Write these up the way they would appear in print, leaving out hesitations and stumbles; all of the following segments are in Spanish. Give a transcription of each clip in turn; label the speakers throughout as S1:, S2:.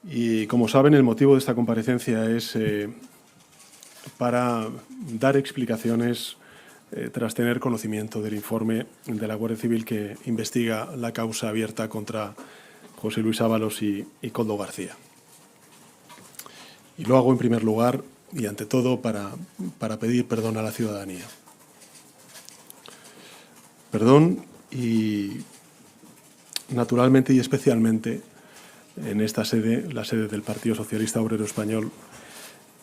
S1: Y como saben, el motivo de esta comparecencia es para dar explicaciones tras tener conocimiento del informe de la Guardia Civil que investiga la causa abierta contra José Luis Ábalos y Koldo García. Y lo hago en primer lugar y ante todo para pedir perdón a la ciudadanía. Perdón y naturalmente y especialmente en esta sede, la sede del Partido Socialista Obrero Español,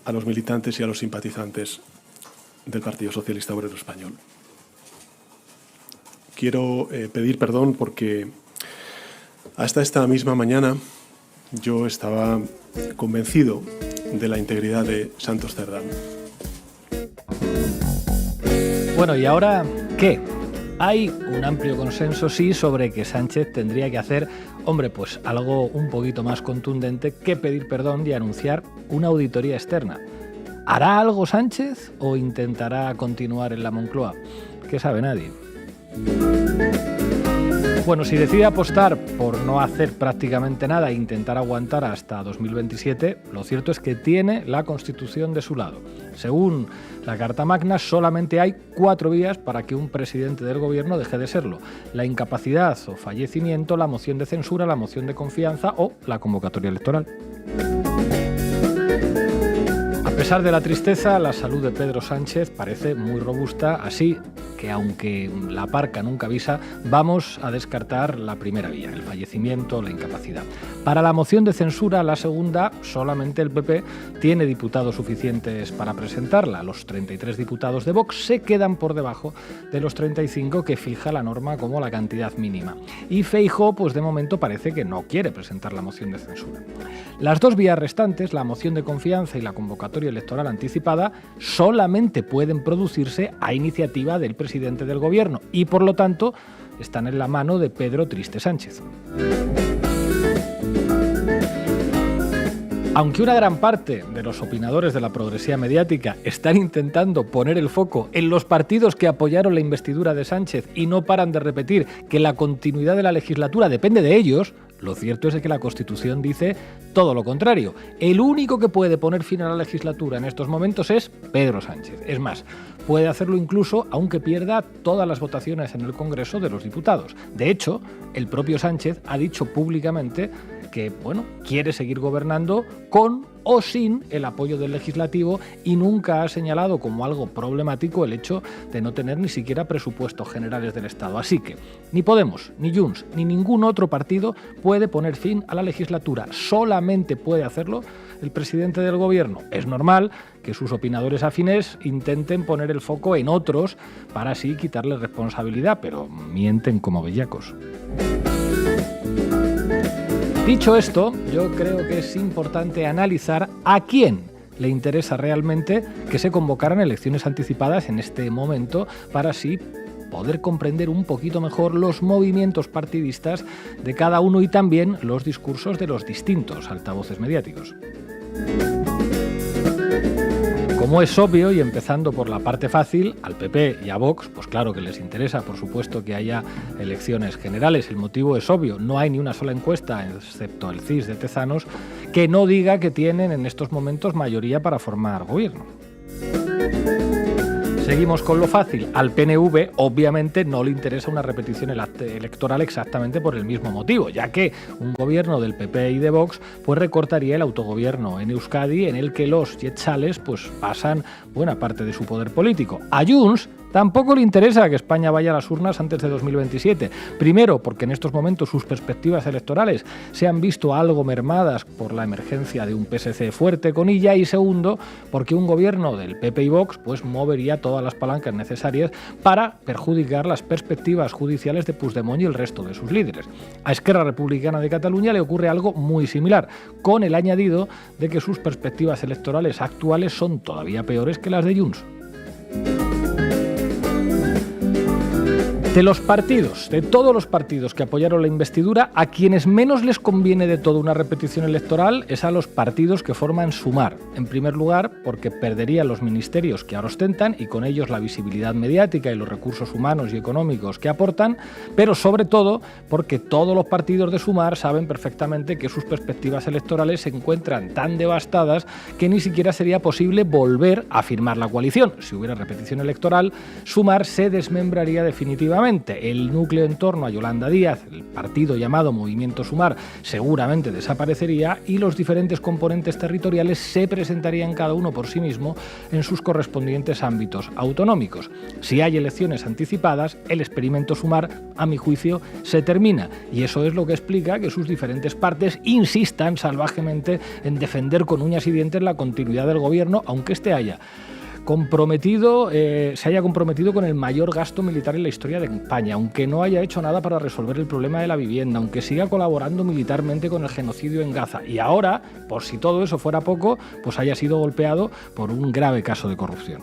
S1: a los militantes y a los simpatizantes del Partido Socialista Obrero Español. Quiero pedir perdón porque hasta esta misma mañana yo estaba convencido de la integridad de Santos Cerdán.
S2: Bueno, ¿y ahora qué? Hay un amplio consenso, sí, sobre que Sánchez tendría que hacer, pues algo un poquito más contundente que pedir perdón y anunciar una auditoría externa. ¿Hará algo Sánchez o intentará continuar en la Moncloa? ¿Qué sabe nadie? Bueno, si decide apostar por no hacer prácticamente nada e intentar aguantar hasta 2027, lo cierto es que tiene la Constitución de su lado. Según la Carta Magna, solamente hay 4 vías para que un presidente del gobierno deje de serlo: la incapacidad o fallecimiento, la moción de censura, la moción de confianza o la convocatoria electoral. A pesar de la tristeza, la salud de Pedro Sánchez parece muy robusta, así que aunque la parca nunca avisa, vamos a descartar la primera vía, el fallecimiento o la incapacidad. Para la moción de censura, la segunda, solamente el PP tiene diputados suficientes para presentarla. Los 33 diputados de Vox se quedan por debajo de los 35 que fija la norma como la cantidad mínima. Y Feijóo, de momento parece que no quiere presentar la moción de censura. Las 2 vías restantes, la moción de confianza y la convocatoria electoral anticipada, solamente pueden producirse a iniciativa del presidente del gobierno y, por lo tanto, están en la mano de Pedro Triste Sánchez. Aunque una gran parte de los opinadores de la progresía mediática están intentando poner el foco en los partidos que apoyaron la investidura de Sánchez y no paran de repetir que la continuidad de la legislatura depende de ellos, lo cierto es que la Constitución dice todo lo contrario. El único que puede poner fin a la legislatura en estos momentos es Pedro Sánchez. Es más, puede hacerlo incluso aunque pierda todas las votaciones en el Congreso de los Diputados. De hecho, el propio Sánchez ha dicho públicamente que, quiere seguir gobernando con o sin el apoyo del Legislativo y nunca ha señalado como algo problemático el hecho de no tener ni siquiera presupuestos generales del Estado. Así que ni Podemos, ni Junts, ni ningún otro partido puede poner fin a la legislatura. Solamente puede hacerlo el presidente del gobierno. Es normal que sus opinadores afines intenten poner el foco en otros para así quitarle responsabilidad, pero mienten como bellacos. Dicho esto, yo creo que es importante analizar a quién le interesa realmente que se convocaran elecciones anticipadas en este momento para así poder comprender un poquito mejor los movimientos partidistas de cada uno y también los discursos de los distintos altavoces mediáticos. Como es obvio, y empezando por la parte fácil, al PP y a Vox, claro que les interesa, por supuesto, que haya elecciones generales. El motivo es obvio, no hay ni una sola encuesta, excepto el CIS de Tezanos, que no diga que tienen en estos momentos mayoría para formar gobierno. Seguimos con lo fácil. Al PNV, obviamente, no le interesa una repetición electoral exactamente por el mismo motivo, ya que un gobierno del PP y de Vox recortaría el autogobierno en Euskadi, en el que los yetzales pasan buena parte de su poder político. A Junts tampoco le interesa que España vaya a las urnas antes de 2027. Primero, porque en estos momentos sus perspectivas electorales se han visto algo mermadas por la emergencia de un PSC fuerte con illa, y segundo, porque un gobierno del PP y Vox movería todas las palancas necesarias para perjudicar las perspectivas judiciales de Puigdemont y el resto de sus líderes. A Esquerra Republicana de Cataluña le ocurre algo muy similar, con el añadido de que sus perspectivas electorales actuales son todavía peores que las de Junts. De los partidos, de todos los partidos que apoyaron la investidura, a quienes menos les conviene de todo una repetición electoral es a los partidos que forman Sumar. En primer lugar, porque perderían los ministerios que ahora ostentan y con ellos la visibilidad mediática y los recursos humanos y económicos que aportan, pero sobre todo porque todos los partidos de Sumar saben perfectamente que sus perspectivas electorales se encuentran tan devastadas que ni siquiera sería posible volver a firmar la coalición. Si hubiera repetición electoral, Sumar se desmembraría definitivamente. El núcleo en torno a Yolanda Díaz, el partido llamado Movimiento Sumar, seguramente desaparecería y los diferentes componentes territoriales se presentarían cada uno por sí mismo en sus correspondientes ámbitos autonómicos. Si hay elecciones anticipadas, el experimento Sumar, a mi juicio, se termina y eso es lo que explica que sus diferentes partes insistan salvajemente en defender con uñas y dientes la continuidad del gobierno, aunque éste se haya comprometido con el mayor gasto militar en la historia de España, aunque no haya hecho nada para resolver el problema de la vivienda, aunque siga colaborando militarmente con el genocidio en Gaza y ahora, por si todo eso fuera poco, pues haya sido golpeado por un grave caso de corrupción.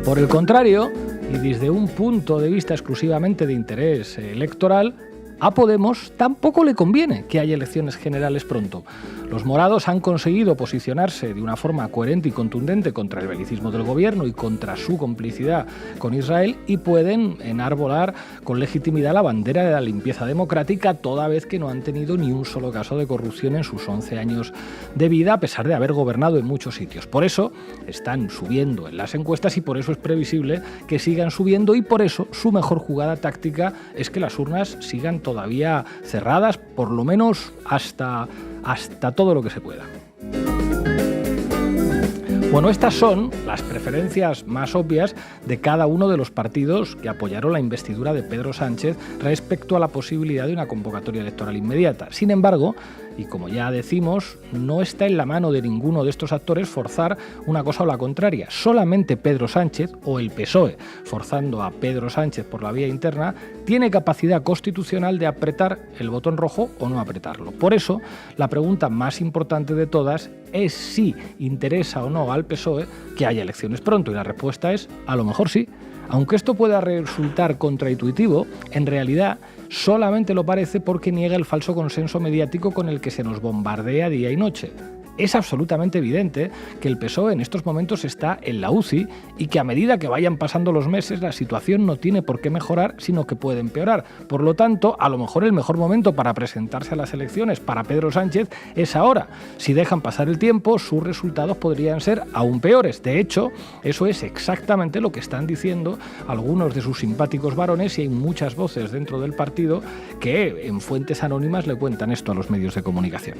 S2: Por el contrario, y desde un punto de vista exclusivamente de interés electoral, a Podemos tampoco le conviene que haya elecciones generales pronto. Los morados han conseguido posicionarse de una forma coherente y contundente contra el belicismo del gobierno y contra su complicidad con Israel y pueden enarbolar con legitimidad la bandera de la limpieza democrática toda vez que no han tenido ni un solo caso de corrupción en sus 11 años de vida, a pesar de haber gobernado en muchos sitios. Por eso están subiendo en las encuestas y por eso es previsible que sigan subiendo y por eso su mejor jugada táctica es que las urnas sigan todavía cerradas, por lo menos hasta todo lo que se pueda. Bueno, estas son las preferencias más obvias de cada uno de los partidos que apoyaron la investidura de Pedro Sánchez respecto a la posibilidad de una convocatoria electoral inmediata. Sin embargo, y como ya decimos, no está en la mano de ninguno de estos actores forzar una cosa o la contraria. Solamente Pedro Sánchez o el PSOE, forzando a Pedro Sánchez por la vía interna, tiene capacidad constitucional de apretar el botón rojo o no apretarlo. Por eso, la pregunta más importante de todas es si interesa o no al PSOE que haya elecciones pronto, y la respuesta es a lo mejor sí. Aunque esto pueda resultar contraintuitivo, en realidad solamente lo parece porque niega el falso consenso mediático con el que se nos bombardea día y noche. Es absolutamente evidente que el PSOE en estos momentos está en la UCI y que a medida que vayan pasando los meses la situación no tiene por qué mejorar, sino que puede empeorar. Por lo tanto, a lo mejor el mejor momento para presentarse a las elecciones para Pedro Sánchez es ahora. Si dejan pasar el tiempo, sus resultados podrían ser aún peores. De hecho, eso es exactamente lo que están diciendo algunos de sus simpáticos varones y hay muchas voces dentro del partido que en fuentes anónimas le cuentan esto a los medios de comunicación.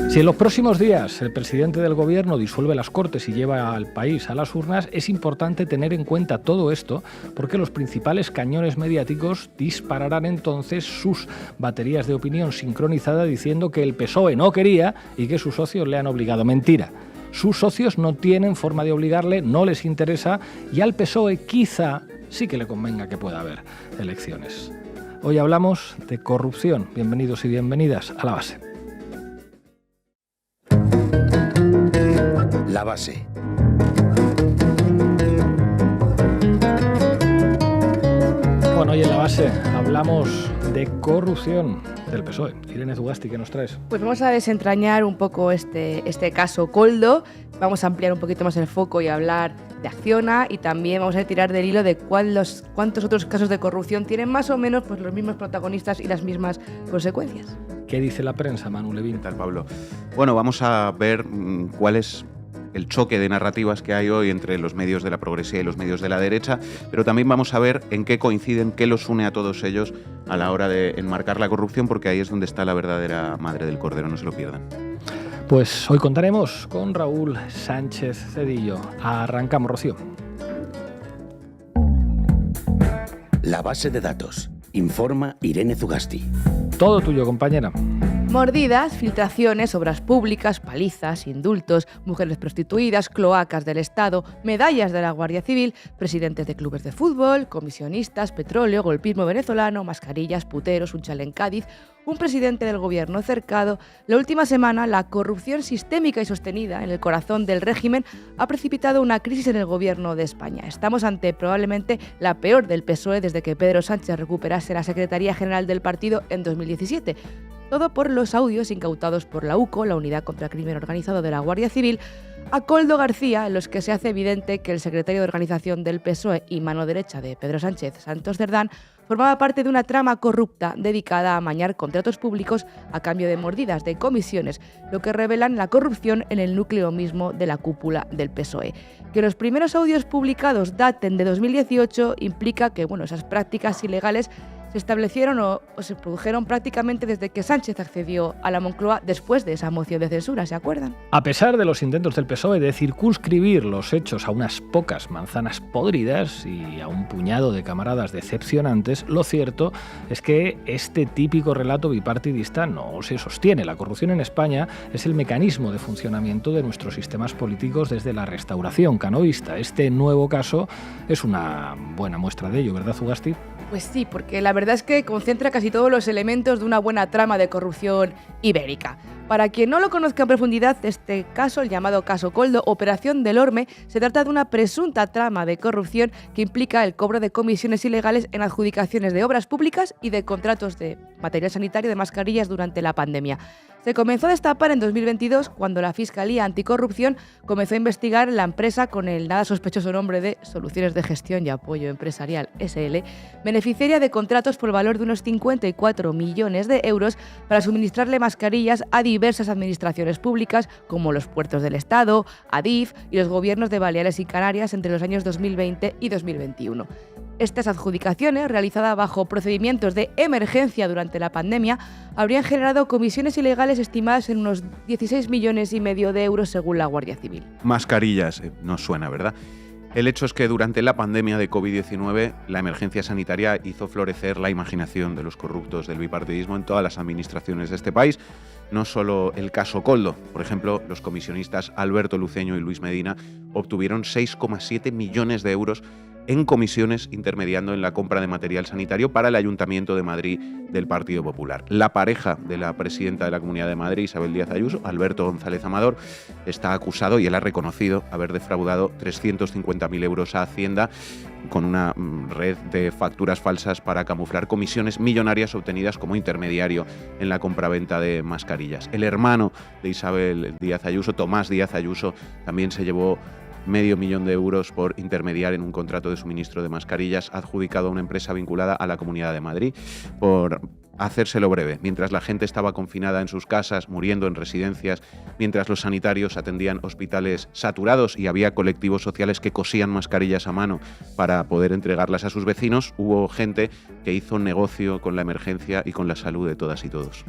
S2: Si en los próximos días el presidente del gobierno disuelve las Cortes y lleva al país a las urnas, es importante tener en cuenta todo esto porque los principales cañones mediáticos dispararán entonces sus baterías de opinión sincronizada diciendo que el PSOE no quería y que sus socios le han obligado. Mentira. Sus socios no tienen forma de obligarle, no les interesa y al PSOE quizá sí que le convenga que pueda haber elecciones. Hoy hablamos de corrupción. Bienvenidos y bienvenidas a La Base.
S3: La Base.
S2: Bueno, hoy en La Base hablamos de corrupción del PSOE. Irene Zugasti, ¿qué nos traes?
S4: Pues vamos a desentrañar un poco este caso Koldo, vamos a ampliar un poquito más el foco y hablar de Acciona y también vamos a tirar del hilo de cuántos otros casos de corrupción tienen más o menos pues, los mismos protagonistas y las mismas consecuencias.
S2: ¿Qué dice la prensa, Manu Levín?
S5: ¿Qué tal, Pablo? Bueno, vamos a ver cuál es el choque de narrativas que hay hoy entre los medios de la progresía y los medios de la derecha, pero también vamos a ver en qué coinciden, qué los une a todos ellos a la hora de enmarcar la corrupción, porque ahí es donde está la verdadera madre del cordero, no se lo pierdan.
S2: Pues hoy contaremos con Raúl Sánchez Cedillo. Arrancamos, Rocío.
S3: La Base de datos. Informa Irene Zugasti.
S2: Todo tuyo, compañera.
S4: Mordidas, filtraciones, obras públicas, palizas, indultos, mujeres prostituidas, cloacas del Estado, medallas de la Guardia Civil, presidentes de clubes de fútbol, comisionistas, petróleo, golpismo venezolano, mascarillas, puteros, un chale en Cádiz, un presidente del gobierno cercado. La última semana, la corrupción sistémica y sostenida en el corazón del régimen ha precipitado una crisis en el gobierno de España. Estamos ante probablemente la peor del PSOE desde que Pedro Sánchez recuperase la Secretaría General del partido en 2017. Todo por los audios incautados por la UCO, la Unidad contra el Crimen Organizado de la Guardia Civil, a Koldo García, en los que se hace evidente que el secretario de Organización del PSOE y mano derecha de Pedro Sánchez, Santos Cerdán, formaba parte de una trama corrupta dedicada a amañar contratos públicos a cambio de mordidas de comisiones, lo que revelan la corrupción en el núcleo mismo de la cúpula del PSOE. Que los primeros audios publicados daten de 2018 implica que esas prácticas ilegales se establecieron o se produjeron prácticamente desde que Sánchez accedió a la Moncloa después de esa moción de censura, ¿se acuerdan?
S2: A pesar de los intentos del PSOE de circunscribir los hechos a unas pocas manzanas podridas y a un puñado de camaradas decepcionantes, lo cierto es que este típico relato bipartidista no se sostiene. La corrupción en España es el mecanismo de funcionamiento de nuestros sistemas políticos desde la restauración canovista. Este nuevo caso es una buena muestra de ello, ¿verdad, Ugasti?
S4: Pues sí, porque la verdad es que concentra casi todos los elementos de una buena trama de corrupción ibérica. Para quien no lo conozca en profundidad, este caso, el llamado caso Koldo, Operación Delorme, se trata de una presunta trama de corrupción que implica el cobro de comisiones ilegales en adjudicaciones de obras públicas y de contratos de material sanitario de mascarillas durante la pandemia. Se comenzó a destapar en 2022 cuando la Fiscalía Anticorrupción comenzó a investigar la empresa con el nada sospechoso nombre de Soluciones de Gestión y Apoyo Empresarial SL, beneficiaria de contratos por valor de unos 54 millones de euros para suministrarle mascarillas a diversas administraciones públicas como los puertos del Estado, ADIF y los gobiernos de Baleares y Canarias entre los años 2020 y 2021. Estas adjudicaciones, realizadas bajo procedimientos de emergencia durante la pandemia, habrían generado comisiones ilegales estimadas en unos 16,5 millones de euros según la Guardia Civil.
S5: Mascarillas, no suena, ¿verdad? El hecho es que durante la pandemia de COVID-19, la emergencia sanitaria hizo florecer la imaginación de los corruptos del bipartidismo en todas las administraciones de este país. No solo el caso Koldo. Por ejemplo, los comisionistas Alberto Luceño y Luis Medina obtuvieron 6,7 millones de euros en comisiones intermediando en la compra de material sanitario para el Ayuntamiento de Madrid del Partido Popular. La pareja de la presidenta de la Comunidad de Madrid, Isabel Díaz Ayuso, Alberto González Amador, está acusado y él ha reconocido haber defraudado 350.000 euros a Hacienda con una red de facturas falsas para camuflar comisiones millonarias obtenidas como intermediario en la compraventa de mascarillas. El hermano de Isabel Díaz Ayuso, Tomás Díaz Ayuso, también se llevó 500.000 euros por intermediar en un contrato de suministro de mascarillas adjudicado a una empresa vinculada a la Comunidad de Madrid. Por hacérselo breve, mientras la gente estaba confinada en sus casas, muriendo en residencias, mientras los sanitarios atendían hospitales saturados y había colectivos sociales que cosían mascarillas a mano para poder entregarlas a sus vecinos, hubo gente que hizo negocio con la emergencia y con la salud de todas y todos.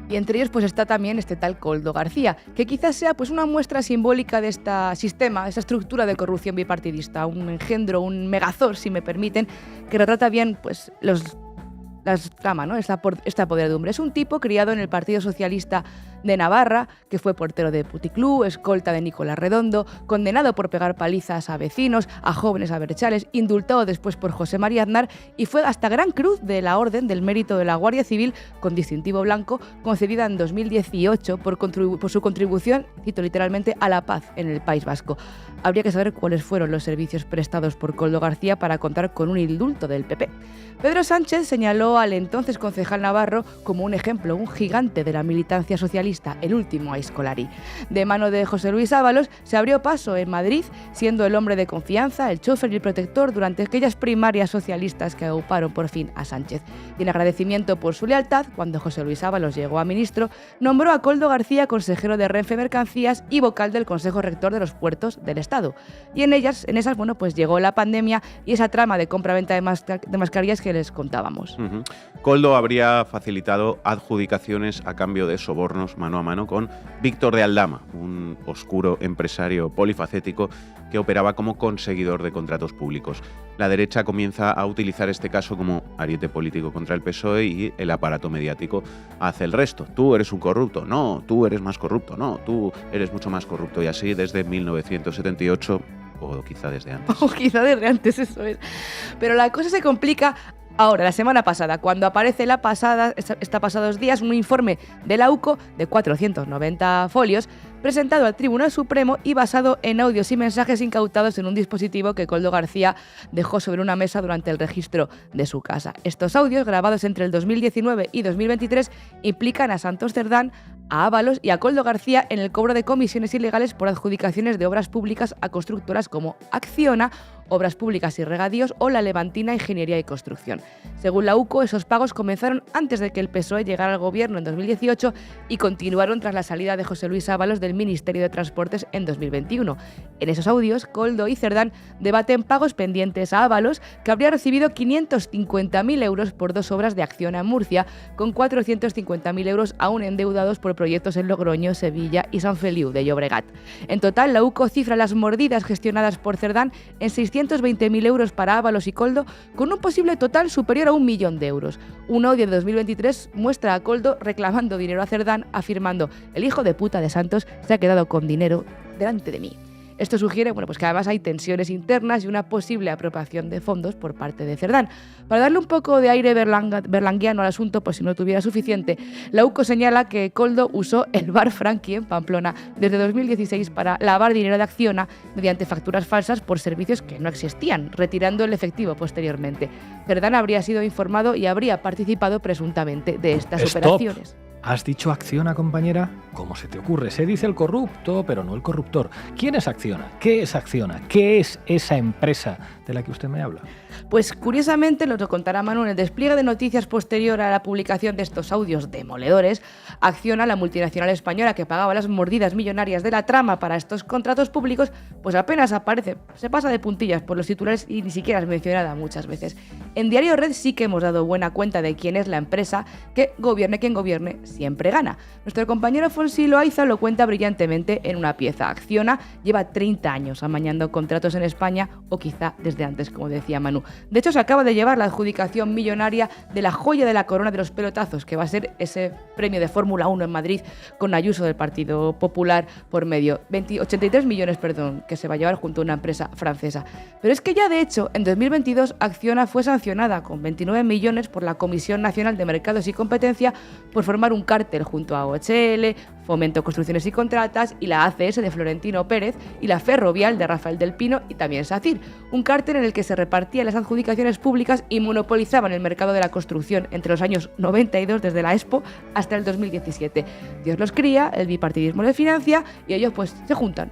S4: Y entre ellos está también este tal Koldo García, que quizás sea una muestra simbólica de este sistema, de esta estructura de corrupción bipartidista, un engendro, un megazord, si me permiten, que retrata bien la trama, ¿no? Esta podredumbre. Es un tipo criado en el Partido Socialista de Navarra, que fue portero de Puticlub, escolta de Nicolás Redondo, condenado por pegar palizas a vecinos, a jóvenes abertzales, indultado después por José María Aznar y fue hasta Gran Cruz de la Orden del Mérito de la Guardia Civil con distintivo blanco, concedida en 2018 por su contribución, cito literalmente, a la paz en el País Vasco. Habría que saber cuáles fueron los servicios prestados por Koldo García para contar con un indulto del PP. Pedro Sánchez señaló al entonces concejal navarro como un ejemplo, un gigante de la militancia socialista, el último Aizkolari. De mano de José Luis Ábalos se abrió paso en Madrid, siendo el hombre de confianza, el chofer y el protector durante aquellas primarias socialistas que agruparon por fin a Sánchez. Y en agradecimiento por su lealtad, cuando José Luis Ábalos llegó a ministro, nombró a Koldo García consejero de Renfe Mercancías y vocal del Consejo Rector de los Puertos del Estado. Y en esas, llegó la pandemia y esa trama de compra-venta de mascarillas que les contábamos.
S5: Koldo habría facilitado adjudicaciones a cambio de sobornos mano a mano con Víctor de Aldama, un oscuro empresario polifacético que operaba como conseguidor de contratos públicos. La derecha comienza a utilizar este caso como ariete político contra el PSOE y el aparato mediático hace el resto. Tú eres un corrupto, no, tú eres más corrupto, no, tú eres mucho más corrupto. Y así desde 1978 o quizá desde antes.
S4: O quizá desde antes, eso es. Pero la cosa se complica ahora, la semana pasada, cuando aparece está pasados días un informe de la UCO de 490 folios presentado al Tribunal Supremo y basado en audios y mensajes incautados en un dispositivo que Koldo García dejó sobre una mesa durante el registro de su casa. Estos audios, grabados entre el 2019 y 2023, implican a Santos Cerdán, a Ábalos y a Koldo García en el cobro de comisiones ilegales por adjudicaciones de obras públicas a constructoras como Acciona, Obras Públicas y Regadíos o La Levantina Ingeniería y Construcción. Según la UCO, esos pagos comenzaron antes de que el PSOE llegara al gobierno en 2018 y continuaron tras la salida de José Luis Ábalos del Ministerio de Transportes en 2021. En esos audios, Koldo y Cerdán debaten pagos pendientes a Ábalos, que habría recibido 550.000 euros por 2 obras de Acciona en Murcia, con 450.000 euros aún endeudados por proyectos en Logroño, Sevilla y San Feliu de Llobregat. En total, la UCO cifra las mordidas gestionadas por Cerdán en 620.000 euros para Ábalos y Koldo, con un posible total superior a 1 millón de euros. Un audio de 2023 muestra a Koldo reclamando dinero a Cerdán, afirmando: "El hijo de puta de Santos se ha quedado con dinero delante de mí". Esto sugiere pues que además hay tensiones internas y una posible apropiación de fondos por parte de Cerdán. Para darle un poco de aire berlanguiano al asunto, pues si no tuviera suficiente, la UCO señala que Koldo usó el bar Franqui en Pamplona desde 2016 para lavar dinero de Acciona mediante facturas falsas por servicios que no existían, retirando el efectivo posteriormente. Cerdán habría sido informado y habría participado presuntamente de estas operaciones.
S2: ¿Has dicho Acciona, compañera? ¿Cómo se te ocurre? Se dice el corrupto, pero no el corruptor. ¿Quién es Acciona? ¿Qué es Acciona? ¿Qué es esa empresa de la que usted me habla?
S4: Pues curiosamente, nos lo contará Manu, en el despliegue de noticias posterior a la publicación de estos audios demoledores, Acciona, la multinacional española que pagaba las mordidas millonarias de la trama para estos contratos públicos, pues apenas aparece, se pasa de puntillas por los titulares y ni siquiera es mencionada muchas veces. En Diario Red sí que hemos dado buena cuenta de quién es la empresa, que gobierne quien gobierne, siempre gana. Nuestro compañero Fonsi Loaiza lo cuenta brillantemente en una pieza. Acciona lleva 30 años amañando contratos en España, o quizá desde antes, como decía Manu. De hecho, se acaba de llevar la adjudicación millonaria de la joya de la corona de los pelotazos, que va a ser ese premio de Fórmula 1 en Madrid con Ayuso del Partido Popular por medio. 83 millones, que se va a llevar junto a una empresa francesa. Pero es que ya, de hecho, en 2022 Acciona fue sancionada con 29 millones por la Comisión Nacional de Mercados y Competencia por formar un cártel junto a OHL, Fomento Construcciones y Contratas y la ACS de Florentino Pérez y la Ferrovial de Rafael del Pino y también SACIR, un cártel en el que se repartían las adjudicaciones públicas y monopolizaban el mercado de la construcción entre los años 92 desde la Expo hasta el 2017. Dios los cría, el bipartidismo les financia y ellos pues se juntan.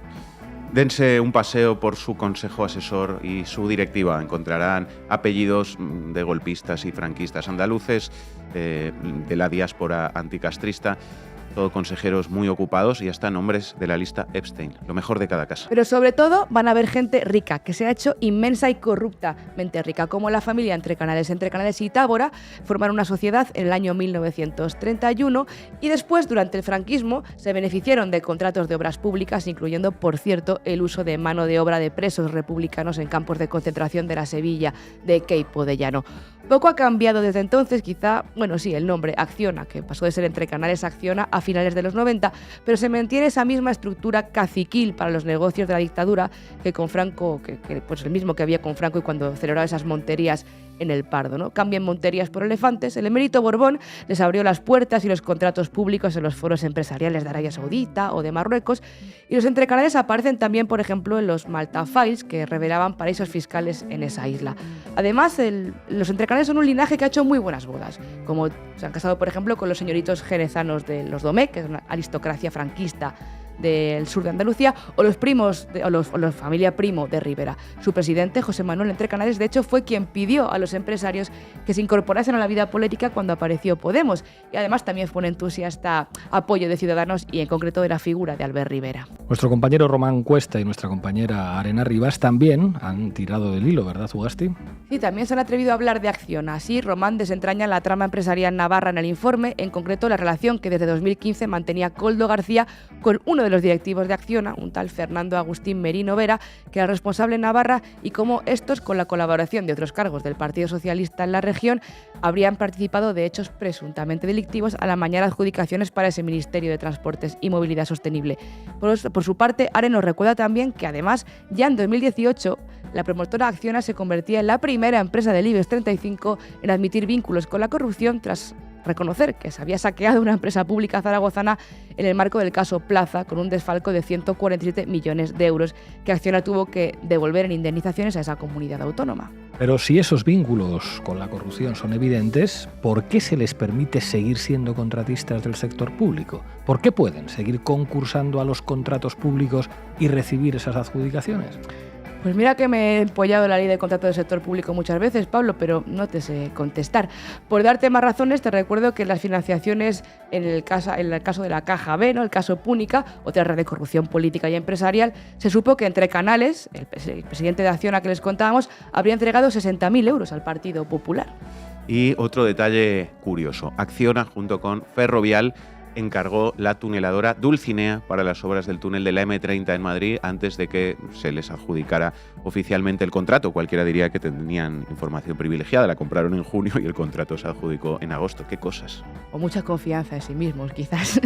S5: Dense un paseo por su consejo asesor y su directiva. Encontrarán apellidos de golpistas y franquistas andaluces, de la diáspora anticastrista, todo consejeros muy ocupados y hasta nombres de la lista Epstein, lo mejor de cada casa.
S4: Pero sobre todo van a haber gente rica, que se ha hecho inmensa y corruptamente rica, como la familia Entre Canales y Tábora, formaron una sociedad en el año 1931 y después, durante el franquismo, se beneficiaron de contratos de obras públicas, incluyendo, por cierto, el uso de mano de obra de presos republicanos en campos de concentración de la Sevilla de Queipo de Llano. Poco ha cambiado desde entonces, quizá, bueno, sí, el nombre, Acciona, que pasó de ser Entre Canales a Acciona a finales de los 90, pero se mantiene esa misma estructura caciquil para los negocios de la dictadura que con Franco, pues el mismo que había con Franco y cuando celebraba esas monterías en el Pardo, ¿no? Cambian monterías por elefantes. El emérito Borbón les abrió las puertas y los contratos públicos en los foros empresariales de Arabia Saudita o de Marruecos, y los Entrecanales aparecen también, por ejemplo, en los Malta Files, que revelaban paraísos fiscales en esa isla. Además, los Entrecanales son un linaje que ha hecho muy buenas bodas, como se han casado, por ejemplo, con los señoritos jerezanos de los Domecq, que es una aristocracia franquista del sur de Andalucía, o los primos, o la familia Primo de Rivera. Su presidente, José Manuel Entrecanales, de hecho, fue quien pidió a los empresarios que se incorporasen a la vida política cuando apareció Podemos, y además también fue un entusiasta apoyo de Ciudadanos y en concreto de la figura de Albert Rivera.
S2: Nuestro compañero Román Cuesta y nuestra compañera Arena Rivas también han tirado del hilo, ¿verdad, Ugasti?
S4: Sí, también se han atrevido a hablar de Acciona. Así, Román desentraña la trama empresarial navarra en el informe, en concreto la relación que desde 2015 mantenía Koldo García con uno de los directivos de Acciona, un tal Fernando Agustín Merino Vera, que era responsable en Navarra, y cómo estos, con la colaboración de otros cargos del Partido Socialista en la región, habrían participado de hechos presuntamente delictivos al amañar adjudicaciones para ese Ministerio de Transportes y Movilidad Sostenible. Por su parte, Are nos recuerda también que además, ya en 2018, la promotora Acciona se convertía en la primera empresa del IBEX 35 en admitir vínculos con la corrupción tras reconocer que se había saqueado una empresa pública zaragozana en el marco del caso Plaza, con un desfalco de 147 millones de euros que Acciona tuvo que devolver en indemnizaciones a esa comunidad autónoma.
S2: Pero si esos vínculos con la corrupción son evidentes, ¿por qué se les permite seguir siendo contratistas del sector público? ¿Por qué pueden seguir concursando a los contratos públicos y recibir esas adjudicaciones?
S4: Pues mira que me he empollado la ley de contrato del sector público muchas veces, Pablo, pero no te sé contestar. Por darte más razones, te recuerdo que las financiaciones en el caso de la Caja B, ¿no?, el caso Púnica, otra red de corrupción política y empresarial, se supo que entre canales, el presidente de Acciona que les contábamos, habría entregado 60.000 euros al Partido Popular.
S5: Y otro detalle curioso, Acciona junto con Ferrovial encargó la tuneladora Dulcinea para las obras del túnel de la M30 en Madrid antes de que se les adjudicara oficialmente el contrato. Cualquiera diría que tenían información privilegiada, la compraron en junio y el contrato se adjudicó en agosto. ¿Qué cosas?
S4: O mucha confianza en sí mismos, quizás.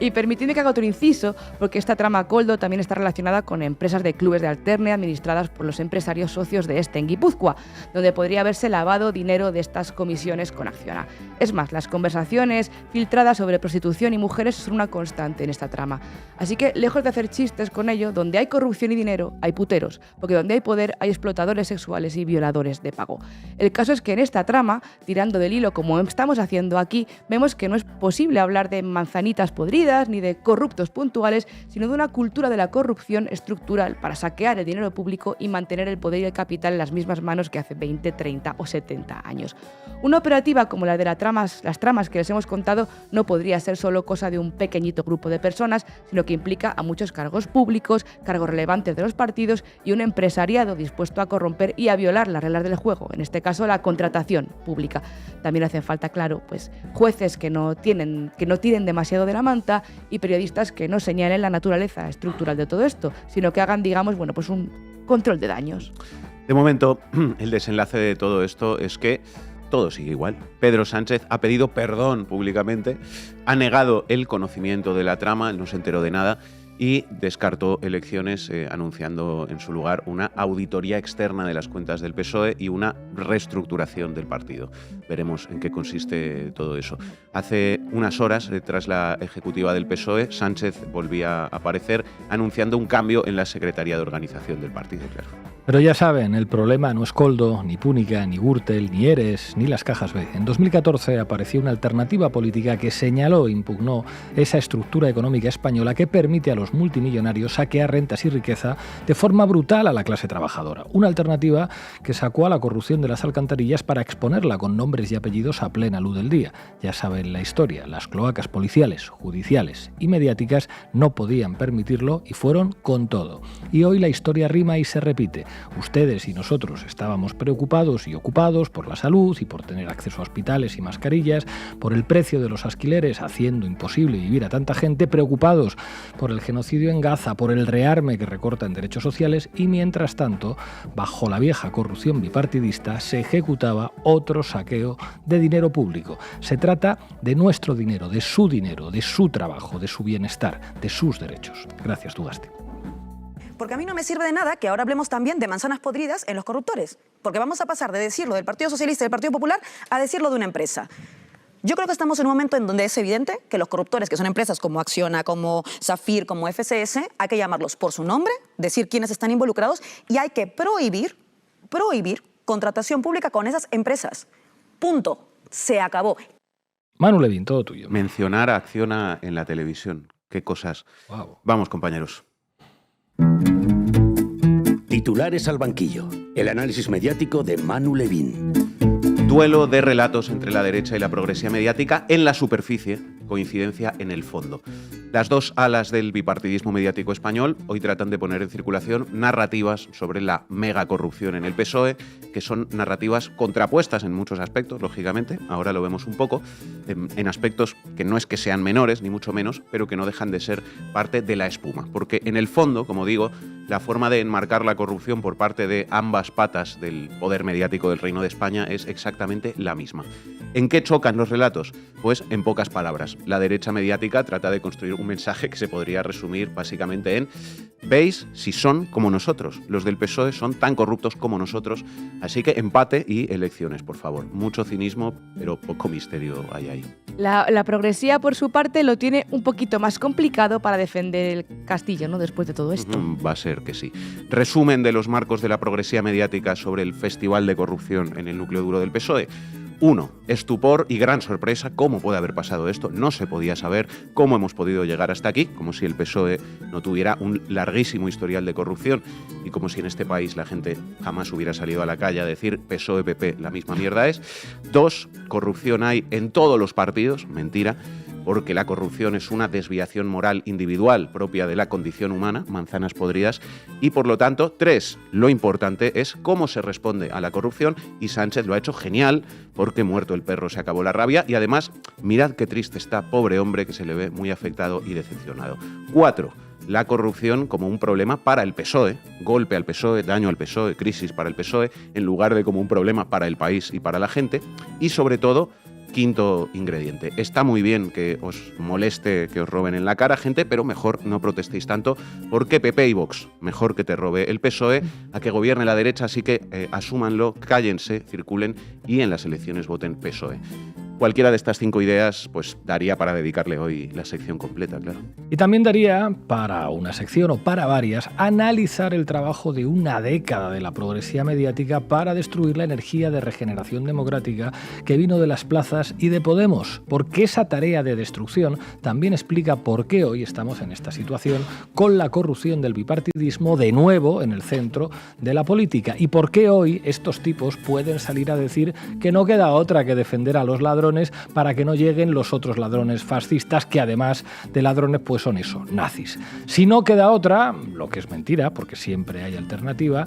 S4: Y permitidme que haga otro inciso, porque esta trama Koldo también está relacionada con empresas de clubes de alterne administradas por los empresarios socios de este en Guipúzcoa, donde podría haberse lavado dinero de estas comisiones con Acciona. Es más, las conversaciones filtradas sobre prostitución y mujeres son una constante en esta trama. Así que, lejos de hacer chistes con ello, donde hay corrupción y dinero, hay puteros, porque donde hay poder hay explotadores sexuales y violadores de pago. El caso es que en esta trama, tirando del hilo como estamos haciendo aquí, vemos que no es posible hablar de manzanitas podridas ni de corruptos puntuales, sino de una cultura de la corrupción estructural para saquear el dinero público y mantener el poder y el capital en las mismas manos que hace 20, 30 o 70 años. Una operativa como la de las tramas que les hemos contado no podría ser solo cosa de un pequeñito grupo de personas, sino que implica a muchos cargos públicos, cargos relevantes de los partidos y un empresariado dispuesto a corromper y a violar las reglas del juego, en este caso la contratación pública. También hacen falta, claro, pues jueces que no tiren demasiado de la manta y periodistas que no señalen la naturaleza estructural de todo esto, sino que hagan, digamos, pues un control de daños.
S5: De momento, el desenlace de todo esto es que todo sigue igual. Pedro Sánchez ha pedido perdón públicamente, ha negado el conocimiento de la trama, no se enteró de nada y descartó elecciones anunciando en su lugar una auditoría externa de las cuentas del PSOE y una reestructuración del partido. Veremos en qué consiste todo eso. Hace unas horas, tras la ejecutiva del PSOE, Sánchez volvía a aparecer anunciando un cambio en la Secretaría de Organización del partido, claro.
S2: Pero ya saben, el problema no es Koldo, ni Púnica, ni Gürtel, ni Eres, ni las cajas B. En 2014 apareció una alternativa política que señaló e impugnó esa estructura económica española que permite a los multimillonarios saquear rentas y riqueza de forma brutal a la clase trabajadora. Una alternativa que sacó a la corrupción de las alcantarillas para exponerla con nombres y apellidos a plena luz del día. Ya saben la historia, las cloacas policiales, judiciales y mediáticas no podían permitirlo y fueron con todo. Y hoy la historia rima y se repite. Ustedes y nosotros estábamos preocupados y ocupados por la salud y por tener acceso a hospitales y mascarillas, por el precio de los alquileres haciendo imposible vivir a tanta gente, preocupados por el genocidio en Gaza, por el rearme que recorta en derechos sociales y mientras tanto, bajo la vieja corrupción bipartidista, se ejecutaba otro saqueo de dinero público. Se trata de nuestro dinero, de su trabajo, de su bienestar, de sus derechos. Gracias, Ugasti.
S3: Porque a mí no me sirve de nada que ahora hablemos también de manzanas podridas en los corruptores. Porque vamos a pasar de decirlo del Partido Socialista y del Partido Popular a decirlo de una empresa. Yo creo que estamos en un momento en donde es evidente que los corruptores, que son empresas como Acciona, como Safir, como FCS, hay que llamarlos por su nombre, decir quiénes están involucrados y hay que prohibir contratación pública con esas empresas. Punto. Se acabó.
S2: Manu Levín, todo tuyo.
S5: Mencionar a Acciona en la televisión. qué cosas.
S2: Wow.
S5: Vamos, compañeros.
S6: Titulares al banquillo. El análisis mediático de Manu Levín.
S5: Duelo de relatos entre la derecha y la progresía mediática en la superficie, coincidencia en el fondo. Las dos alas del bipartidismo mediático español hoy tratan de poner en circulación narrativas sobre la megacorrupción en el PSOE, que son narrativas contrapuestas en muchos aspectos, lógicamente, ahora lo vemos un poco, en aspectos que no es que sean menores, ni mucho menos, pero que no dejan de ser parte de la espuma. Porque en el fondo, como digo, la forma de enmarcar la corrupción por parte de ambas patas del poder mediático del Reino de España es exactamente la misma. ¿En qué chocan los relatos? Pues en pocas palabras. La derecha mediática trata de construir un mensaje que se podría resumir básicamente en: ¿veis? Si son como nosotros. Los del PSOE son tan corruptos como nosotros, así que empate y elecciones, por favor. Mucho cinismo, pero poco misterio hay ahí.
S4: La progresía, por su parte, lo tiene un poquito más complicado para defender el castillo, ¿no? Después de todo esto.
S5: Va a ser que sí. Resumen de los marcos de la progresía mediática sobre el festival de corrupción en el núcleo duro del PSOE. 1. Estupor y gran sorpresa. ¿Cómo puede haber pasado esto? No se podía saber cómo hemos podido llegar hasta aquí, como si el PSOE no tuviera un larguísimo historial de corrupción y como si en este país la gente jamás hubiera salido a la calle a decir PSOE-PP, la misma mierda es. 2. Corrupción hay en todos los partidos. Mentira. Porque la corrupción es una desviación moral individual propia de la condición humana, manzanas podridas, y por lo tanto, 3, lo importante es cómo se responde a la corrupción, y Sánchez lo ha hecho genial, porque muerto el perro se acabó la rabia, y además, mirad qué triste está, pobre hombre, que se le ve muy afectado y decepcionado. 4, la corrupción como un problema para el PSOE, golpe al PSOE, daño al PSOE, crisis para el PSOE, en lugar de como un problema para el país y para la gente, y sobre todo, 5º ingrediente. Está muy bien que os moleste que os roben en la cara, gente, pero mejor no protestéis tanto, porque PP y Vox, mejor que te robe el PSOE, a que gobierne la derecha, así que asúmanlo, cállense, circulen y en las elecciones voten PSOE. Cualquiera de estas 5 ideas pues daría para dedicarle hoy la sección completa, claro.
S2: Y también daría para una sección o para varias analizar el trabajo de una década de la progresía mediática para destruir la energía de regeneración democrática que vino de las plazas y de Podemos, porque esa tarea de destrucción también explica por qué hoy estamos en esta situación con la corrupción del bipartidismo de nuevo en el centro de la política y por qué hoy estos tipos pueden salir a decir que no queda otra que defender a los ladrones para que no lleguen los otros ladrones fascistas que además de ladrones pues son eso, nazis. Si no queda otra, lo que es mentira, porque siempre hay alternativa,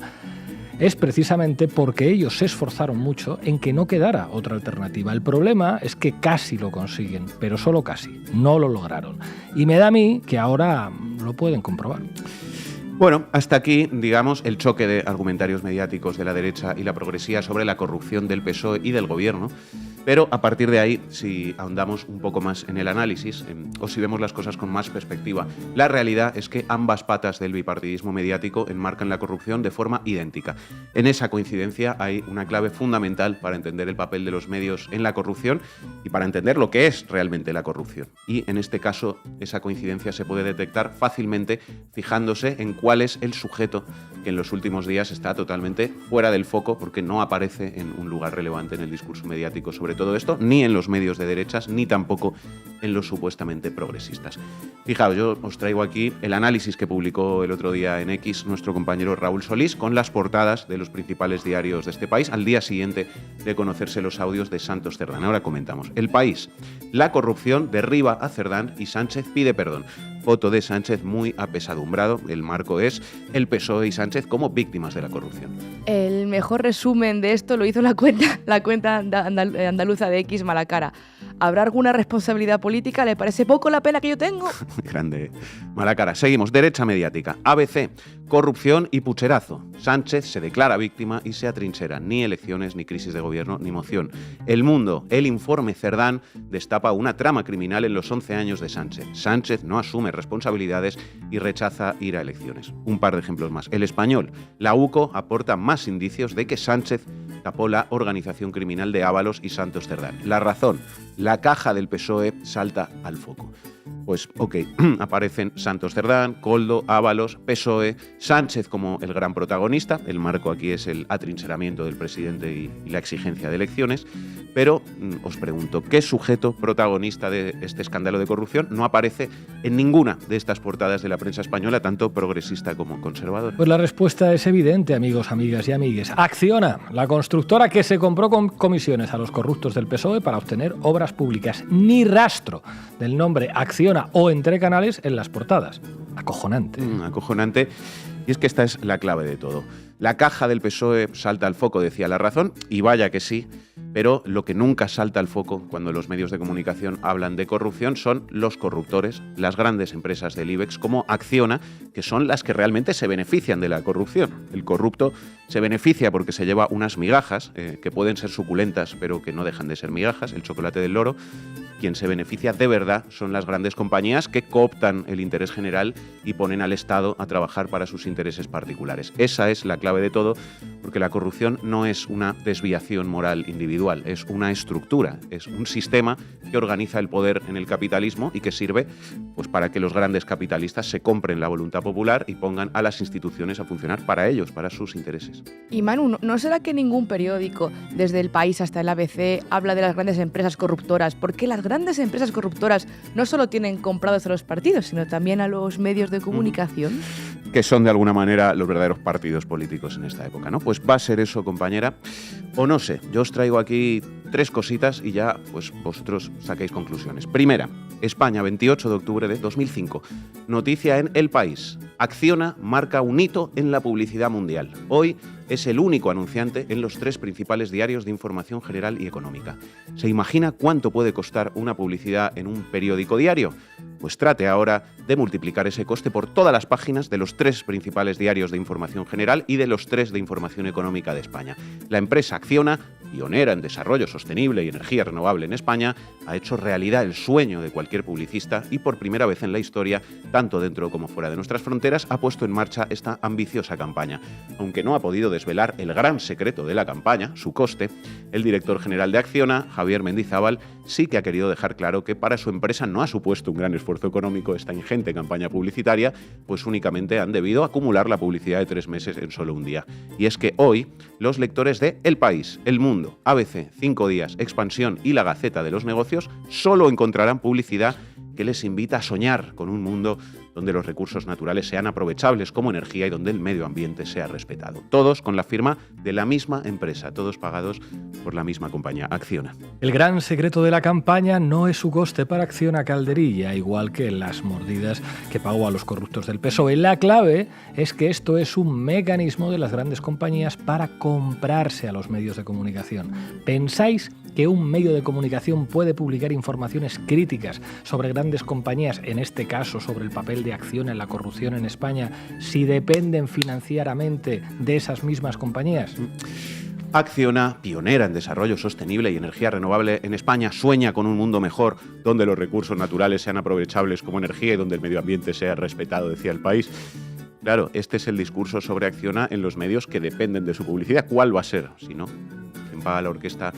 S2: es precisamente porque ellos se esforzaron mucho en que no quedara otra alternativa. El problema es que casi lo consiguen, pero solo casi, no lo lograron. Y me da a mí que ahora lo pueden comprobar.
S5: Bueno, hasta aquí, digamos, el choque de argumentarios mediáticos de la derecha y la progresía sobre la corrupción del PSOE y del gobierno. Pero a partir de ahí, si ahondamos un poco más en el análisis, o si vemos las cosas con más perspectiva, la realidad es que ambas patas del bipartidismo mediático enmarcan la corrupción de forma idéntica. En esa coincidencia hay una clave fundamental para entender el papel de los medios en la corrupción y para entender lo que es realmente la corrupción. Y en este caso, esa coincidencia se puede detectar fácilmente fijándose en cuál es el sujeto que en los últimos días está totalmente fuera del foco porque no aparece en un lugar relevante en el discurso mediático sobre todo esto, ni en los medios de derechas, ni tampoco en los supuestamente progresistas. Fijaos, yo os traigo aquí el análisis que publicó el otro día en X nuestro compañero Raúl Solís con las portadas de los principales diarios de este país al día siguiente de conocerse los audios de Santos Cerdán. Ahora comentamos. El País. La corrupción derriba a Cerdán y Sánchez pide perdón. Foto de Sánchez muy apesadumbrado. El marco es el PSOE y Sánchez como víctimas de la corrupción.
S4: El mejor resumen de esto lo hizo la cuenta andaluza de X Malacara. ¿Habrá alguna responsabilidad política? ¿Le parece poco la pena que yo tengo?
S5: Grande Malacara. Seguimos. Derecha mediática. ABC. Corrupción y pucherazo. Sánchez se declara víctima y se atrinchera. Ni elecciones, ni crisis de gobierno, ni moción. El Mundo. El informe Cerdán destapa una trama criminal en los 11 años de Sánchez. Sánchez no asume responsabilidades y rechaza ir a elecciones. Un par de ejemplos más. El Español. La UCO aporta más indicios de que Sánchez tapó la organización criminal de Ábalos y Santos Cerdán. La Razón. La caja del PSOE salta al foco. Pues, ok, aparecen Santos Cerdán, Koldo, Ábalos, PSOE, Sánchez como el gran protagonista, el marco aquí es el atrincheramiento del presidente y la exigencia de elecciones, Pero os pregunto, ¿qué sujeto protagonista de este escándalo de corrupción no aparece en ninguna de estas portadas de la prensa española, tanto progresista como conservadora?
S2: Pues la respuesta es evidente, amigos, amigas y amigues. Acciona, la constructora que se compró con comisiones a los corruptos del PSOE para obtener obras públicas. Ni rastro del nombre Acciona o Entre Canales en las portadas. Acojonante.
S5: Acojonante. Y es que esta es la clave de todo. La caja del PSOE salta al foco, decía La Razón, y vaya que sí, pero lo que nunca salta al foco cuando los medios de comunicación hablan de corrupción son los corruptores, las grandes empresas del IBEX como Acciona, que son las que realmente se benefician de la corrupción. El corrupto se beneficia porque se lleva unas migajas, que pueden ser suculentas, pero que no dejan de ser migajas, el chocolate del loro. Quien se beneficia de verdad son las grandes compañías que cooptan el interés general y ponen al Estado a trabajar para sus intereses particulares. Esa es la clave de todo, porque la corrupción no es una desviación moral individual, es una estructura, es un sistema que organiza el poder en el capitalismo y que sirve pues, para que los grandes capitalistas se compren la voluntad popular y pongan a las instituciones a funcionar para ellos, para sus intereses.
S4: Y Manu, ¿no será que ningún periódico, desde El País hasta el ABC, habla de las grandes empresas corruptoras? ¿Por qué las grandes empresas corruptoras no solo tienen comprados a los partidos, sino también a los medios de comunicación?
S5: Que son de alguna manera los verdaderos partidos políticos en esta época, ¿no? Pues va a ser eso, compañera, o no sé. Yo os traigo aquí 3 cositas y ya pues vosotros saquéis conclusiones. Primera, España, 28 de octubre de 2005. Noticia en El País. Acciona marca un hito en la publicidad mundial. Hoy es el único anunciante en los 3 principales diarios de información general y económica. ¿Se imagina cuánto puede costar una publicidad en un periódico diario? Pues trate ahora de multiplicar ese coste por todas las páginas de los 3 principales diarios de información general y de los 3 de información económica de España. La empresa Acciona, pionera en desarrollo sostenible y energía renovable en España, ha hecho realidad el sueño de cualquier publicista y por primera vez en la historia, tanto dentro como fuera de nuestras fronteras, ha puesto en marcha esta ambiciosa campaña. Aunque no ha podido desvelar el gran secreto de la campaña, su coste, el director general de Acciona, Javier Mendizábal, sí que ha querido dejar claro que para su empresa no ha supuesto un gran esfuerzo económico esta ingente campaña publicitaria, pues únicamente han debido acumular la publicidad de 3 meses en solo un día. Y es que hoy, los lectores de El País, El Mundo, ABC, 5 Días, Expansión y La Gaceta de los Negocios solo encontrarán publicidad que les invita a soñar con un mundo donde los recursos naturales sean aprovechables como energía y donde el medio ambiente sea respetado. Todos con la firma de la misma empresa, todos pagados por la misma compañía, Acciona.
S2: El gran secreto de la campaña no es su coste para Acciona Calderilla, igual que las mordidas que pagó a los corruptos del PSOE. La clave es que esto es un mecanismo de las grandes compañías para comprarse a los medios de comunicación. ¿Pensáis que un medio de comunicación puede publicar informaciones críticas sobre grandes compañías, en este caso sobre el papel de Acciona en la corrupción en España, si dependen financieramente de esas mismas compañías?
S5: Acciona, pionera en desarrollo sostenible y energía renovable en España, sueña con un mundo mejor donde los recursos naturales sean aprovechables como energía y donde el medio ambiente sea respetado, decía El País. Claro, este es el discurso sobre Acciona en los medios que dependen de su publicidad. ¿Cuál va a ser? Si no, quien paga la orquesta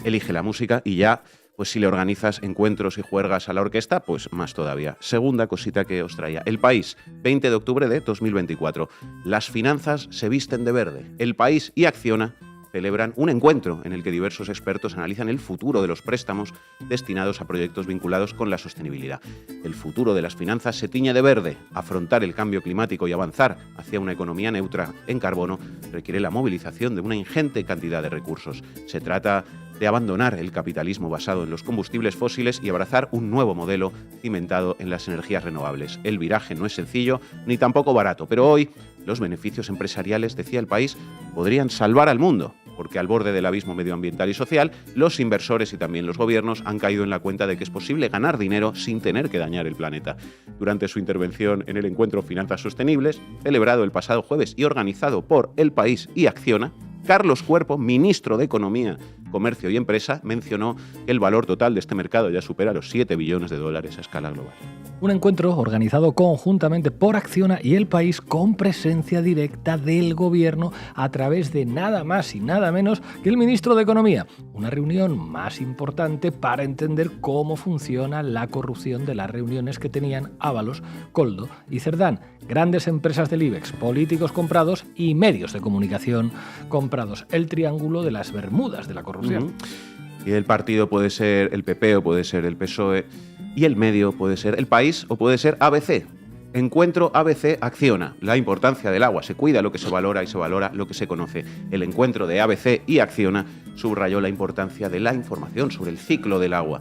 S5: elige la música y ya, pues si le organizas encuentros y juergas a la orquesta, pues más todavía. Segunda cosita que os traía. El País, 20 de octubre de 2024. Las finanzas se visten de verde. El País y Acciona celebran un encuentro en el que diversos expertos analizan el futuro de los préstamos destinados a proyectos vinculados con la sostenibilidad. El futuro de las finanzas se tiñe de verde. Afrontar el cambio climático y avanzar hacia una economía neutra en carbono requiere la movilización de una ingente cantidad de recursos. Se trata de abandonar el capitalismo basado en los combustibles fósiles y abrazar un nuevo modelo cimentado en las energías renovables. El viraje no es sencillo ni tampoco barato, pero hoy los beneficios empresariales, decía El País, podrían salvar al mundo, porque al borde del abismo medioambiental y social, los inversores y también los gobiernos han caído en la cuenta de que es posible ganar dinero sin tener que dañar el planeta. Durante su intervención en el encuentro Finanzas Sostenibles, celebrado el pasado jueves y organizado por El País y Acciona, Carlos Cuerpo, ministro de Economía, Comercio y Empresa, mencionó que el valor total de este mercado ya supera los 7 billones de dólares a escala global.
S2: Un encuentro organizado conjuntamente por Acciona y El País con presencia directa del gobierno a través de nada más y nada menos que el ministro de Economía. Una reunión más importante para entender cómo funciona la corrupción de las reuniones que tenían Ábalos, Koldo y Cerdán. Grandes empresas del IBEX, políticos comprados y medios de comunicación comprados. El triángulo de las Bermudas de la corrupción.
S5: Y el partido puede ser el PP o puede ser el PSOE, y el medio puede ser El País o puede ser ABC. Encuentro ABC Acciona. La importancia del agua. Se cuida lo que se valora y se valora lo que se conoce. El encuentro de ABC y Acciona subrayó la importancia de la información sobre el ciclo del agua.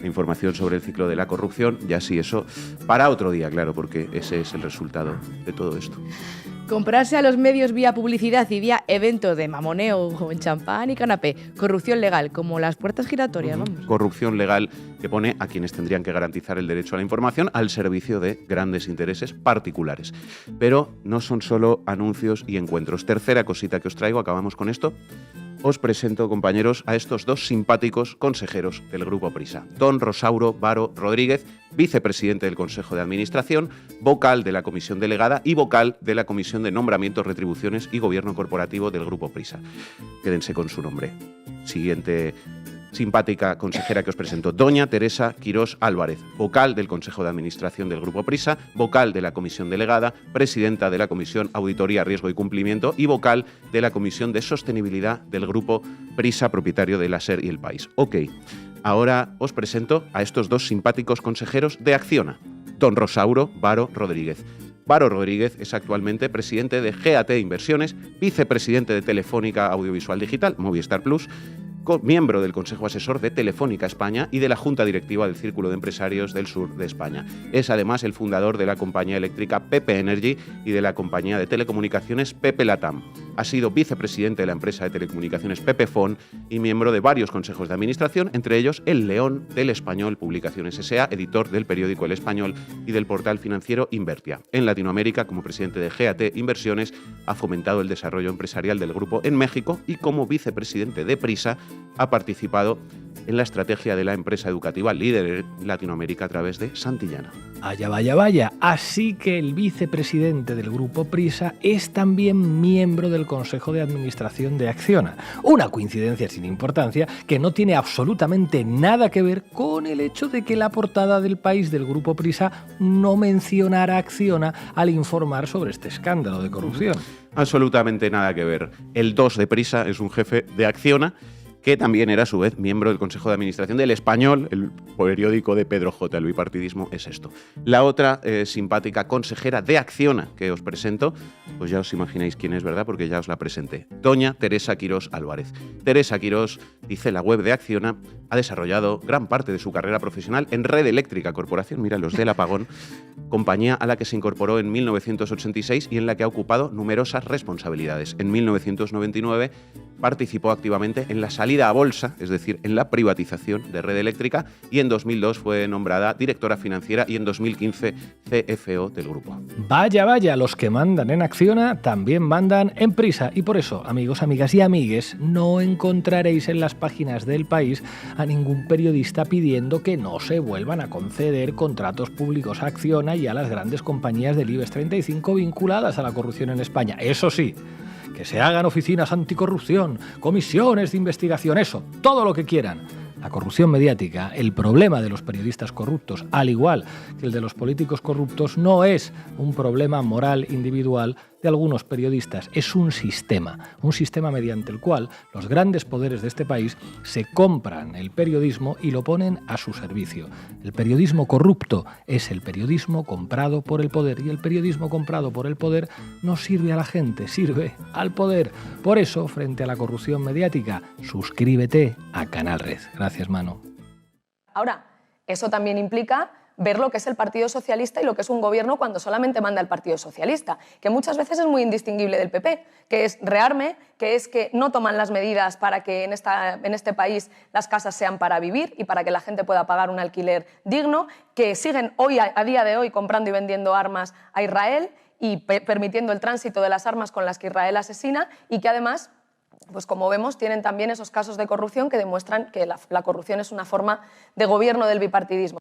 S5: La información sobre el ciclo de la corrupción, ya sí, eso para otro día, claro, porque ese es el resultado de todo esto.
S4: Comprarse a los medios vía publicidad y vía eventos de mamoneo o en champán y canapé. Corrupción legal, como las puertas giratorias, vamos.
S5: Corrupción legal que pone a quienes tendrían que garantizar el derecho a la información al servicio de grandes intereses particulares. Pero no son solo anuncios y encuentros. Tercera cosita que os traigo, acabamos con esto. Os presento, compañeros, a estos dos simpáticos consejeros del Grupo Prisa. Don Rosauro Varo Rodríguez, vicepresidente del Consejo de Administración, vocal de la Comisión Delegada y vocal de la Comisión de Nombramientos, Retribuciones y Gobierno Corporativo del Grupo Prisa. Quédense con su nombre. Siguiente simpática consejera que os presento, doña Teresa Quirós Álvarez, vocal del Consejo de Administración del Grupo Prisa, vocal de la Comisión Delegada, presidenta de la Comisión Auditoría, Riesgo y Cumplimiento y vocal de la Comisión de Sostenibilidad del Grupo Prisa, propietario de la SER y El País. Ok, ahora os presento a estos dos simpáticos consejeros de Acciona, don Rosauro Varo Rodríguez. Varo Rodríguez es actualmente presidente de GAT Inversiones, vicepresidente de Telefónica Audiovisual Digital, Movistar Plus, miembro del Consejo Asesor de Telefónica España y de la Junta Directiva del Círculo de Empresarios del Sur de España. Es además el fundador de la compañía eléctrica Pepe Energy y de la compañía de telecomunicaciones Pepe Latam. Ha sido vicepresidente de la empresa de telecomunicaciones Pepefon y miembro de varios consejos de administración, entre ellos el León del Español Publicaciones S.A., editor del periódico El Español y del portal financiero Invertia. En Latinoamérica, como presidente de GAT Inversiones, ha fomentado el desarrollo empresarial del grupo en México y como vicepresidente de Prisa ha participado en la estrategia de la empresa educativa líder en Latinoamérica a través de Santillana.
S2: Vaya, vaya, vaya. Así que el vicepresidente del Grupo Prisa es también miembro del Consejo de Administración de Acciona. Una coincidencia sin importancia que no tiene absolutamente nada que ver con el hecho de que la portada del País del Grupo Prisa no mencionara a Acciona al informar sobre este escándalo de corrupción.
S5: Absolutamente nada que ver. El 2 de Prisa es un jefe de Acciona que también era a su vez miembro del Consejo de Administración del Español, el periódico de Pedro J. El bipartidismo es esto. La otra simpática consejera de Acciona que os presento, pues ya os imagináis quién es, ¿verdad? Porque ya os la presenté. Doña Teresa Quirós Álvarez. Teresa Quirós, dice la web de Acciona, ha desarrollado gran parte de su carrera profesional en Red Eléctrica Corporación, mira, los del apagón, compañía a la que se incorporó en 1986 y en la que ha ocupado numerosas responsabilidades. En 1999 participó activamente en la salida a bolsa, es decir, en la privatización de Red Eléctrica, y en 2002 fue nombrada directora financiera y en 2015 CFO del grupo.
S2: Vaya, vaya, los que mandan en Acciona también mandan en Prisa. Y por eso, amigos, amigas y amigues, no encontraréis en las páginas del País a ningún periodista pidiendo que no se vuelvan a conceder contratos públicos a Acciona y a las grandes compañías del IBEX 35 vinculadas a la corrupción en España. Eso sí, que se hagan oficinas anticorrupción, comisiones de investigación, eso, todo lo que quieran. La corrupción mediática, el problema de los periodistas corruptos, al igual que el de los políticos corruptos, no es un problema moral individual de algunos periodistas, es un sistema mediante el cual los grandes poderes de este país se compran el periodismo y lo ponen a su servicio. El periodismo corrupto es el periodismo comprado por el poder y el periodismo comprado por el poder no sirve a la gente, sirve al poder. Por eso, frente a la corrupción mediática, suscríbete a Canal Red. Gracias, Manu.
S7: Ahora, eso también implica ver lo que es el Partido Socialista y lo que es un gobierno cuando solamente manda el Partido Socialista, que muchas veces es muy indistinguible del PP, que es rearme, que es que no toman las medidas para que en este país las casas sean para vivir y para que la gente pueda pagar un alquiler digno, que siguen hoy, a día de hoy, comprando y vendiendo armas a Israel y permitiendo el tránsito de las armas con las que Israel asesina y que además, pues como vemos, tienen también esos casos de corrupción que demuestran que la corrupción es una forma de gobierno del bipartidismo.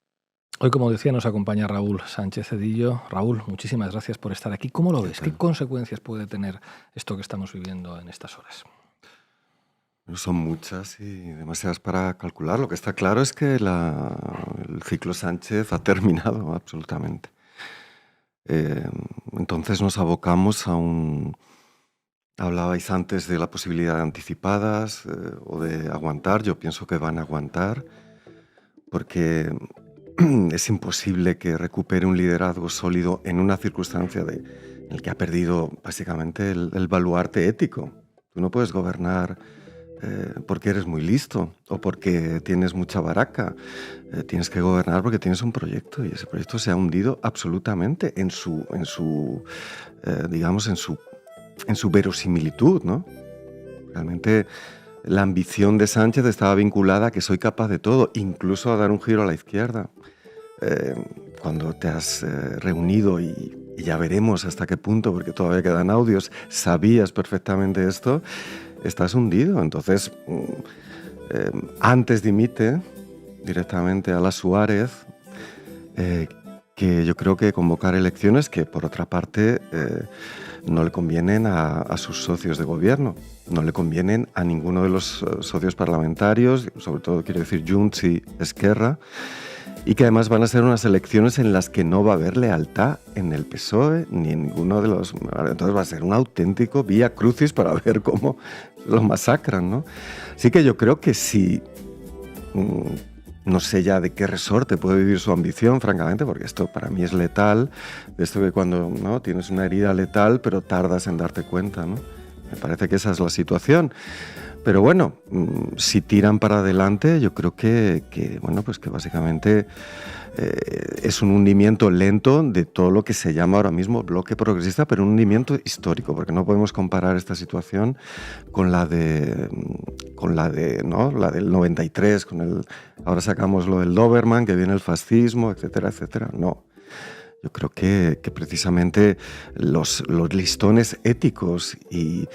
S2: Hoy, como decía, nos acompaña Raúl Sánchez Cedillo. Raúl, muchísimas gracias por estar aquí. ¿Cómo lo ves? ¿Qué consecuencias puede tener esto que estamos viviendo en estas horas?
S8: Son muchas y demasiadas para calcular. Lo que está claro es que el ciclo Sánchez ha terminado absolutamente. Entonces nos abocamos a un Hablabais antes de la posibilidad de anticipadas o de aguantar. Yo pienso que van a aguantar porque es imposible que recupere un liderazgo sólido en una circunstancia en la que ha perdido básicamente el baluarte ético. Tú no puedes gobernar porque eres muy listo o porque tienes mucha baraca. Tienes que gobernar porque tienes un proyecto y ese proyecto se ha hundido absolutamente en su verosimilitud, ¿no? Realmente la ambición de Sánchez estaba vinculada a que soy capaz de todo, incluso a dar un giro a la izquierda. Cuando te has reunido y ya veremos hasta qué punto, porque todavía quedan audios, sabías perfectamente esto, estás hundido. Entonces, antes dimite directamente a la Suárez, que yo creo que convocar elecciones que, por otra parte, no le convienen a sus socios de gobierno, no le convienen a ninguno de los socios parlamentarios, sobre todo quiero decir Junts y Esquerra, y que además van a ser unas elecciones en las que no va a haber lealtad en el PSOE ni en ninguno de los... Entonces va a ser un auténtico vía crucis para ver cómo lo masacran, ¿no? Así que yo creo que si... No sé ya de qué resorte puede vivir su ambición, francamente, porque esto para mí es letal, de esto que cuando ¿no? tienes una herida letal, pero tardas en darte cuenta, ¿no? Me parece que esa es la situación. Pero bueno, si tiran para adelante, yo creo que básicamente es un hundimiento lento de todo lo que se llama ahora mismo bloque progresista, pero un hundimiento histórico, porque no podemos comparar esta situación con la ¿no? la del 93, ahora sacamos lo del Doberman, que viene el fascismo, etcétera, etcétera. No. Yo creo que precisamente los listones éticos y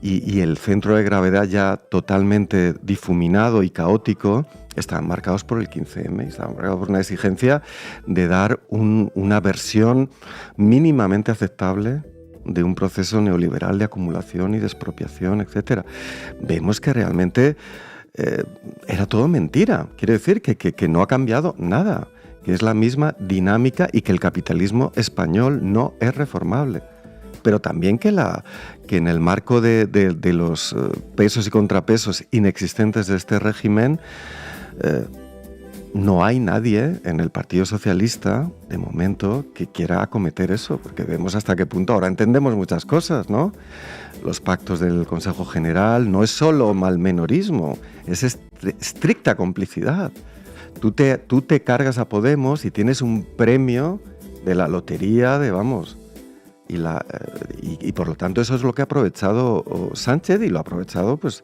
S8: el centro de gravedad ya totalmente difuminado y caótico están marcados por el 15M, están marcados por una exigencia de dar una versión mínimamente aceptable de un proceso neoliberal de acumulación y de expropiación, etc. Vemos que realmente era todo mentira. Quiere decir que no ha cambiado nada, que es la misma dinámica y que el capitalismo español no es reformable. Pero también que en el marco de los pesos y contrapesos inexistentes de este régimen, no hay nadie en el Partido Socialista, de momento, que quiera acometer eso, porque vemos hasta qué punto, ahora entendemos muchas cosas, ¿no? Los pactos del Consejo General no es solo malmenorismo, es estricta complicidad. Tú te cargas a Podemos y tienes un premio de la lotería de, vamos... Y por lo tanto eso es lo que ha aprovechado Sánchez y lo ha aprovechado pues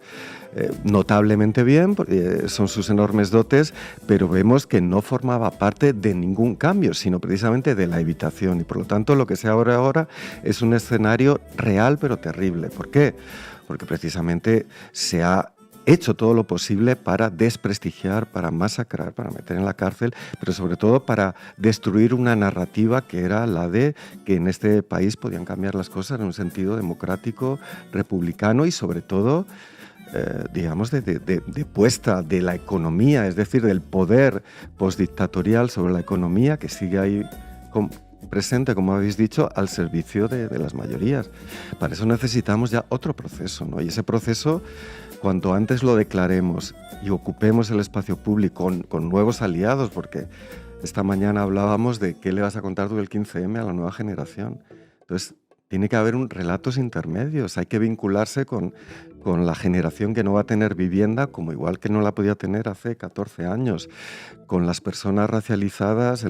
S8: notablemente bien, porque son sus enormes dotes, pero vemos que no formaba parte de ningún cambio, sino precisamente de la evitación, y por lo tanto lo que se abre ahora es un escenario real pero terrible. ¿Por qué? Porque precisamente se ha hecho todo lo posible para desprestigiar, para masacrar, para meter en la cárcel, pero sobre todo para destruir una narrativa que era la de que en este país podían cambiar las cosas en un sentido democrático, republicano y sobre todo, digamos, de puesta de la economía, es decir, del poder postdictatorial sobre la economía que sigue ahí presente, como habéis dicho, al servicio de las mayorías. Para eso necesitamos ya otro proceso, ¿no? Y ese proceso, cuanto antes lo declaremos y ocupemos el espacio público con nuevos aliados, porque esta mañana hablábamos de qué le vas a contar tú del 15M a la nueva generación. Entonces, tiene que haber relatos intermedios, hay que vincularse con la generación que no va a tener vivienda, como igual que no la podía tener hace 14 años, con las personas racializadas,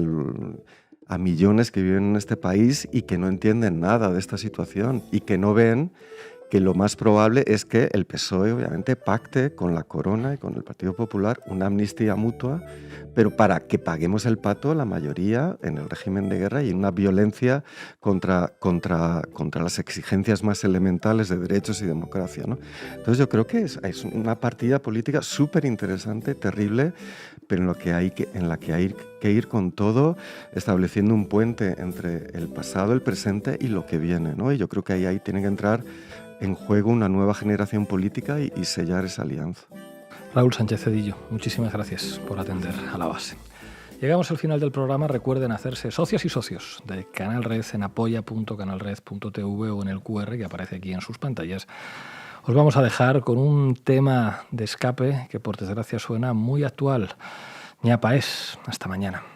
S8: a millones que viven en este país y que no entienden nada de esta situación y que no ven que lo más probable es que el PSOE obviamente pacte con la Corona y con el Partido Popular una amnistía mutua, pero para que paguemos el pato la mayoría en el régimen de guerra y una violencia contra las exigencias más elementales de derechos y democracia, ¿no? Entonces yo creo que es una partida política súper interesante, terrible, pero en la que hay que ir con todo, estableciendo un puente entre el pasado, el presente y lo que viene, ¿no? Y yo creo que ahí tiene que entrar en juego una nueva generación política y sellar esa alianza.
S2: Raúl Sánchez Cedillo, muchísimas gracias por atender a la base. Llegamos al final del programa. Recuerden hacerse socias y socios de Canal Red en apoya.canalred.tv o en el QR que aparece aquí en sus pantallas. Os vamos a dejar con un tema de escape que por desgracia suena muy actual. Ñapa es. Hasta mañana.